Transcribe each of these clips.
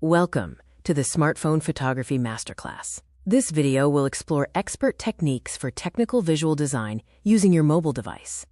Welcome to the Smartphone Photography Masterclass. This video will explore expert techniques for technical visual design using your mobile device.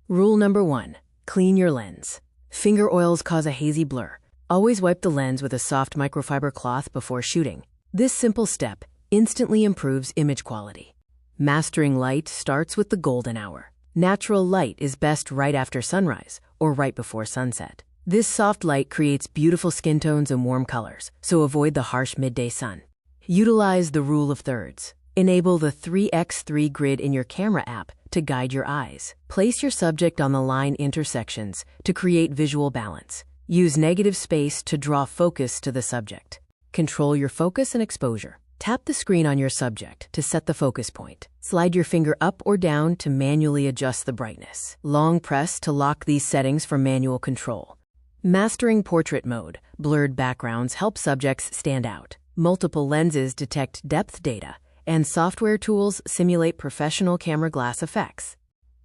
Rule number 1. Clean your lens. Finger oils cause a hazy blur. Always wipe the lens with a soft microfiber cloth before shooting. This simple step instantly improves image quality. Mastering light starts with the golden hour. Natural light is best right after sunrise or right before sunset. This soft light creates beautiful skin tones and warm colors, so avoid the harsh midday sun. Utilize the rule of thirds. Enable the 3x3 grid in your camera app to guide your eyes. Place your subject on the line intersections to create visual balance. Use negative space to draw focus to the subject. Control your focus and exposure. Tap the screen on your subject to set the focus point. Slide your finger up or down to manually adjust the brightness. Long press to lock these settings for manual control. Mastering portrait mode. Blurred backgrounds help subjects stand out. Multiple lenses detect depth data, and software tools simulate professional camera glass effects.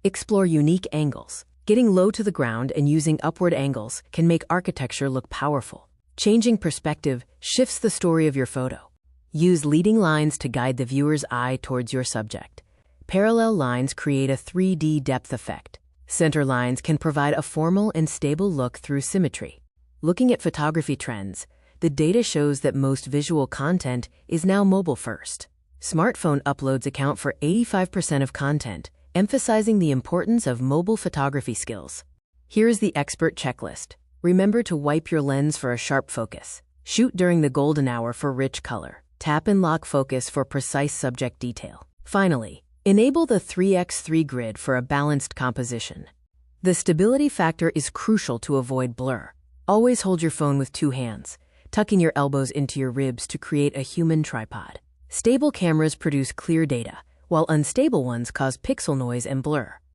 Explore unique angles. Getting low to the ground and using upward angles can make architecture look powerful. Changing perspective shifts the story of your photo. Use leading lines to guide the viewer's eye towards your subject. Parallel lines create a 3D depth effect. Center lines can provide a formal and stable look through symmetry. Looking at photography trends, the data shows that most visual content is now mobile first. Smartphone uploads account for 85% of content, emphasizing the importance of mobile photography skills. Here is the expert checklist. Remember to wipe your lens for a sharp focus. Shoot during the golden hour for rich color. Tap and lock focus for precise subject detail. Finally, enable the 3x3 grid for a balanced composition. The stability factor is crucial to avoid blur. Always hold your phone with two hands, tucking your elbows into your ribs to create a human tripod. Stable cameras produce clear data, while unstable ones cause pixel noise and blur.